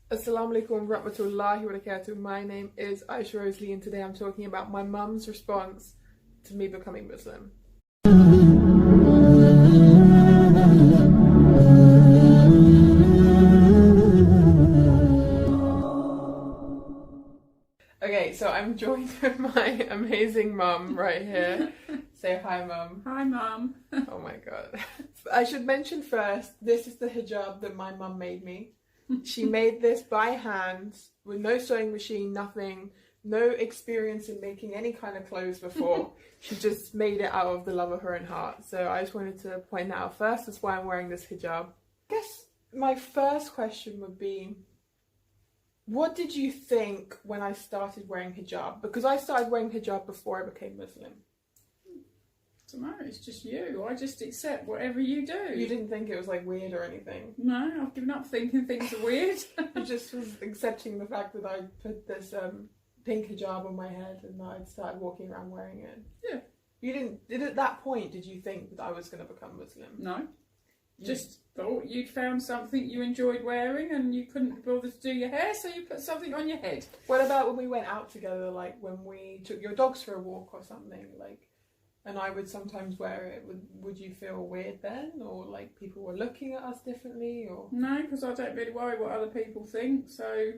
Assalamu alaikum wa rahmatullahi wa barakatuh. My name is Aisha Rosalie and today I'm talking about my mum's response to me becoming Muslim. Okay, so I'm joined with my amazing mum right here. Say hi, mum. Hi, mum. Oh my god. I should mention first, this is the hijab that my mum made me. She made this by hand with no sewing machine, nothing, no experience in making any kind of clothes before. She just made it out of the love of her own heart. So I just wanted to point that out first. That's why I'm wearing this hijab. I guess my first question would be, what did you think when I started wearing hijab? Because I started wearing hijab before I became Muslim. Doesn't matter, it's just you. I just accept whatever you do. You didn't think it was like weird or anything? No, I've given up thinking things are weird. You just was accepting the fact that I put this pink hijab on my head and that I'd started walking around wearing it. Yeah. You didn't, at that point, did you think that I was going to become Muslim? No. Just thought you'd found something you enjoyed wearing and you couldn't be bothered to do your hair, so you put something on your head. What about when we went out together, like when we took your dogs for a walk or something, like, and I would sometimes wear it, would you feel weird then? Or like people were looking at us differently? Or No, because I don't really worry what other people think, so...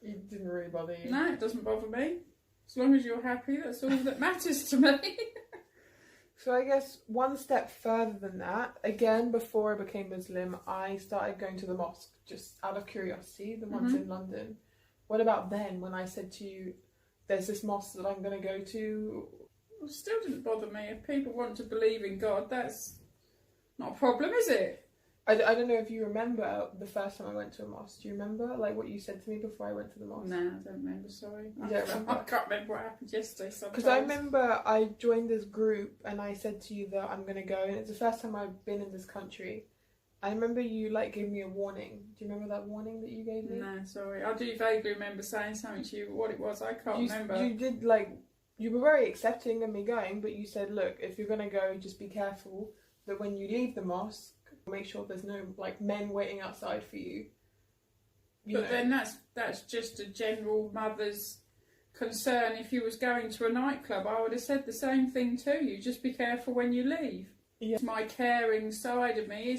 It didn't really bother you? No, it doesn't bother me. As long as you're happy, that's all that matters to me. So I guess one step further than that, again, before I became Muslim, I started going to the mosque, just out of curiosity, the ones in London. What about then, when I said to you, there's this mosque that I'm going to go to? It still didn't bother me. If people want to believe in God, that's not a problem, is it? I don't know if you remember the first time I went to a mosque. Do you remember, like, what you said to me before I went to the mosque? No, I don't remember, sorry. You don't remember? I can't remember what happened yesterday sometimes. Because I remember I joined this group and I said to you that I'm going to go, and it's the first time I've been in this country. I remember you, like, gave me a warning. Do you remember that warning that you gave me? No, sorry. I do vaguely remember saying something to you, but what it was, I can't remember. You did, like, you were very accepting of me going, but you said, look, if you're going to go, just be careful that when you leave the mosque, make sure there's no, like, men waiting outside for you. But then that's just a general mother's concern. If you was going to a nightclub, I would have said the same thing to you. Just be careful when you leave. Yeah. My caring side of me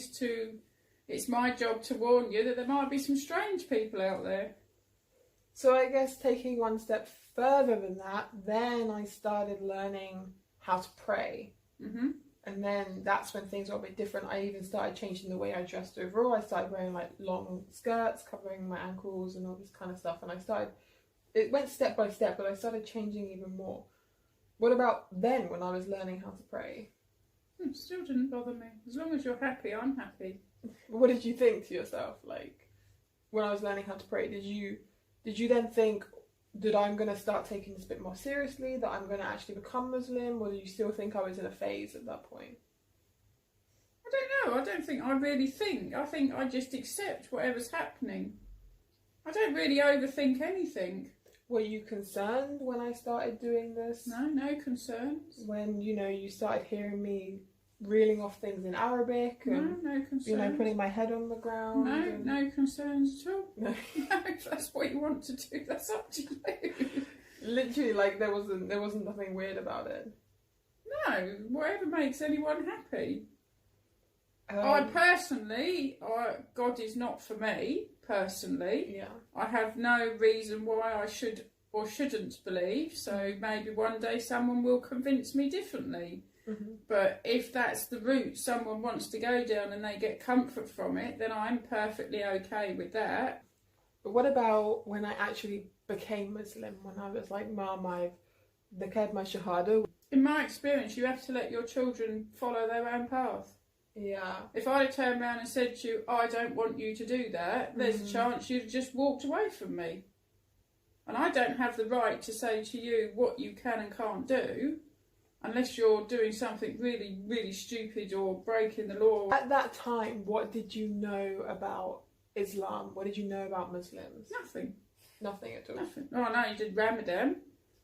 it's my job to warn you that there might be some strange people out there. So I guess taking one step further than that, then I started learning how to pray. Mm-hmm. And then that's when things got a bit different. I even started changing the way I dressed overall. I started wearing like long skirts, covering my ankles and all this kind of stuff. And it went step by step, but I started changing even more. What about then when I was learning how to pray? It still didn't bother me. As long as you're happy, I'm happy. What did you think to yourself? Like, when I was learning how to pray, did you then think that I'm going to start taking this a bit more seriously, that I'm going to actually become Muslim, or do you still think I was in a phase at that point? I don't know. I don't think I really think. I think I just accept whatever's happening. I don't really overthink anything. Were you concerned when I started doing this? No concerns. When, you started hearing me reeling off things in Arabic and no concerns. Putting my head on the ground. No concerns at all. No. If that's what you want to do, that's up to you. Literally, like there wasn't nothing weird about it. No, whatever makes anyone happy. I personally, God is not for me personally. Yeah. I have no reason why I should or shouldn't believe. So maybe one day someone will convince me differently. Mm-hmm. But if that's the route someone wants to go down and they get comfort from it, then I'm perfectly okay with that. But what about when I actually became Muslim? When I was like, Mum, I've declared my shahada. In my experience, you have to let your children follow their own path. Yeah. If I'd have turned around and said to you, I don't want you to do that, there's a chance you'd have just walked away from me. And I don't have the right to say to you what you can and can't do, unless you're doing something really, really stupid or breaking the law. At that time, what did you know about Islam? What did you know about Muslims? Nothing. Nothing at all? Nothing. Oh, I know you did Ramadan.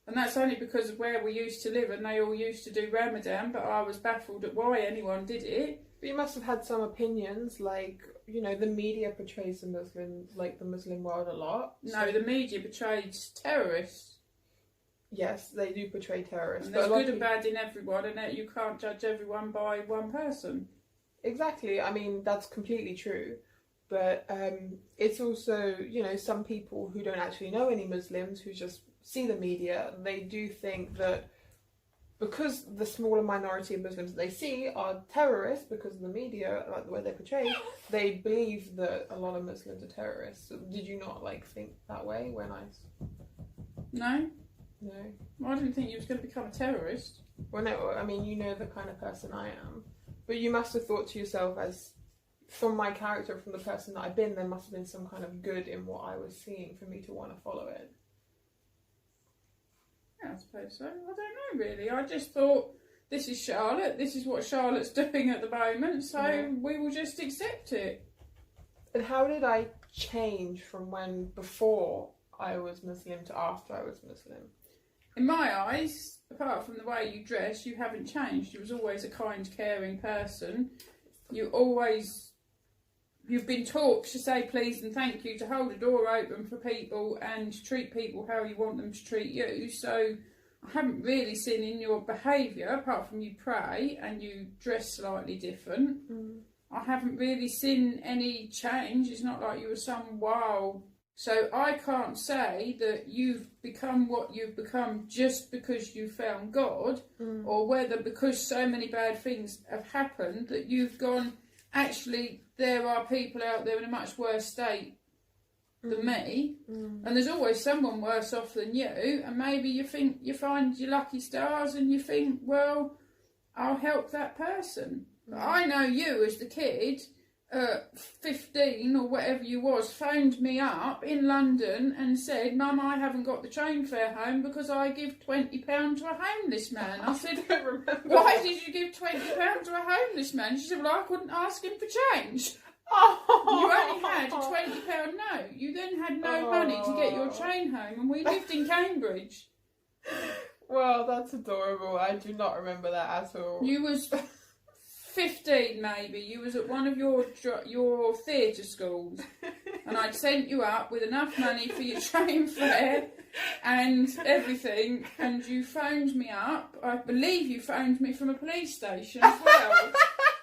And that's only because of where we used to live and they all used to do Ramadan, but I was baffled at why anyone did it. But you must have had some opinions, like you know, the media portrays the Muslim world a lot. No, the media portrays terrorists. Yes, they do portray terrorists. And there's good and bad in everyone, and you can't judge everyone by one person. Exactly. I mean, that's completely true. But it's also, you know, some people who don't actually know any Muslims, who just see the media, they do think that because the smaller minority of Muslims they see are terrorists because of the media, like the way they're portrayed, they believe that a lot of Muslims are terrorists. So did you not, like, think that way when I... No. No? Well, I didn't think you was going to become a terrorist. Well, no, I mean, you know the kind of person I am. But you must have thought to yourself, as from my character, from the person that I've been, there must have been some kind of good in what I was seeing for me to want to follow it. Yeah, I suppose so. I don't know, really. I just thought, this is Charlotte, this is what Charlotte's doing at the moment, so we will just accept it. And how did I change from when before I was Muslim to after I was Muslim? In my eyes, apart from the way you dress, you haven't changed. You was always a kind, caring person. You've been taught to say please and thank you, to hold a door open for people and to treat people how you want them to treat you. So I haven't really seen in your behaviour, apart from you pray and you dress slightly different, I haven't really seen any change. It's not like you were some wow. So I can't say that you've become what you've become just because you found God, or whether because so many bad things have happened that you've gone, actually, there are people out there in a much worse state than me, and there's always someone worse off than you, and maybe you think you find your lucky stars and you think, well, I'll help that person. But I know you as the kid, 15 or whatever you was, phoned me up in London and said, Mum, I haven't got the train fare home because I give £20 to a homeless man. I said, why did you give £20 to a homeless man? She said, well, I couldn't ask him for change. You only had a £20 note. You then had no money to get your train home, and we lived in Cambridge. Well, that's adorable. I do not remember that at all. You was 15 maybe. You was at one of your theatre schools, and I'd sent you up with enough money for your train fare and everything, and you phoned me up. I believe you phoned me from a police station as well.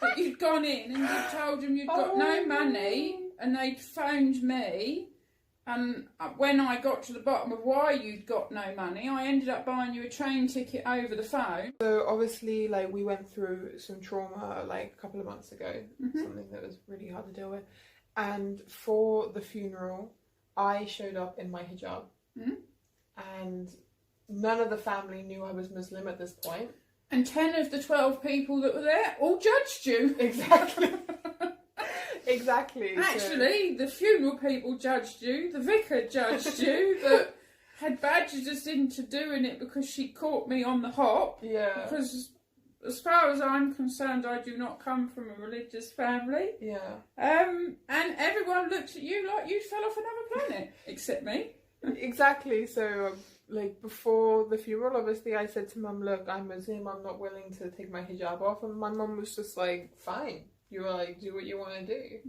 That you'd gone in and you'd told them you'd got no money, and they'd phoned me, and when I got to the bottom of why you'd got no money, I ended up buying you a train ticket over the phone. So obviously, like, we went through some trauma like a couple of months ago, something that was really hard to deal with, and for the funeral I showed up in my hijab, and none of the family knew I was Muslim at this point. And 10 of the 12 people that were there all judged you. Exactly. Exactly. Actually, the funeral people judged you, the vicar judged you, that had badgered us into doing it because she caught me on the hop. Yeah. Because as far as I'm concerned, I do not come from a religious family. Yeah. And everyone looked at you like you fell off another planet, except me. Exactly. So, like, before the funeral, obviously, I said to Mum, look, I'm Muslim, I'm not willing to take my hijab off. And my mum was just like, fine. You were like, do what you want to do.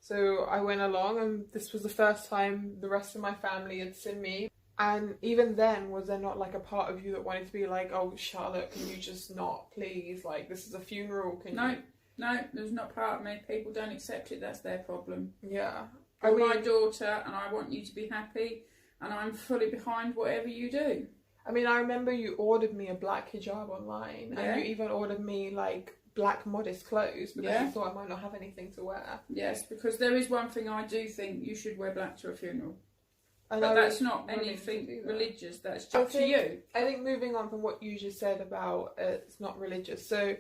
So I went along, and this was the first time the rest of my family had seen me. And even then, was there not like a part of you that wanted to be like, oh, Charlotte, can you just not, please? Like, this is a funeral, can you? No, there's not part of me. People don't accept it, that's their problem. Yeah. You're my daughter, and I want you to be happy, and I'm fully behind whatever you do. I mean, I remember you ordered me a black hijab online, and you even ordered me, like, black modest clothes because you thought I might not have anything to wear. Yes, because there is one thing I do think, you should wear black to a funeral. But that's not anything religious, that's just up to you. I think moving on from what you just said about it's not religious, so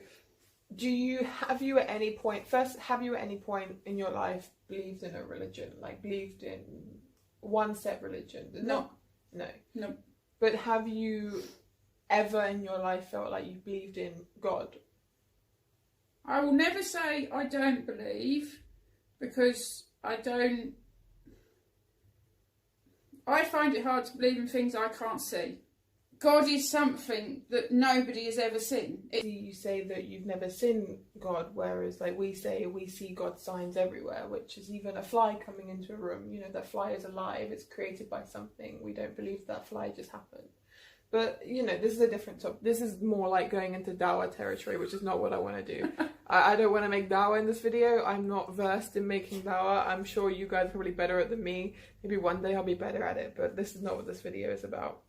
have you at any point in your life believed in a religion, like believed in one set religion? No. But have you ever in your life felt like you believed in God? I will never say I don't believe, because I find it hard to believe in things I can't see. God is something that nobody has ever seen. You say that you've never seen God, whereas like we say we see God's signs everywhere, which is even a fly coming into a room. You know, that fly is alive, it's created by something. We don't believe that fly just happened. But, you know, this is a different topic. This is more like going into dawah territory, which is not what I want to do. I don't want to make dawah in this video. I'm not versed in making dawah. I'm sure you guys are probably better at it than me. Maybe one day I'll be better at it, but this is not what this video is about.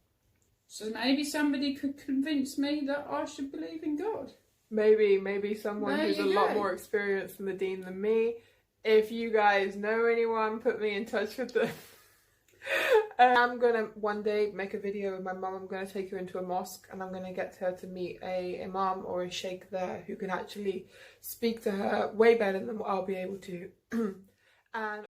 So maybe somebody could convince me that I should believe in God. Maybe someone who's a lot more experienced in the deen than me. If you guys know anyone, put me in touch with them. I'm gonna one day make a video with my mum. I'm gonna take her into a mosque and I'm gonna get her to meet a imam or a sheikh there who can actually speak to her way better than what I'll be able to. And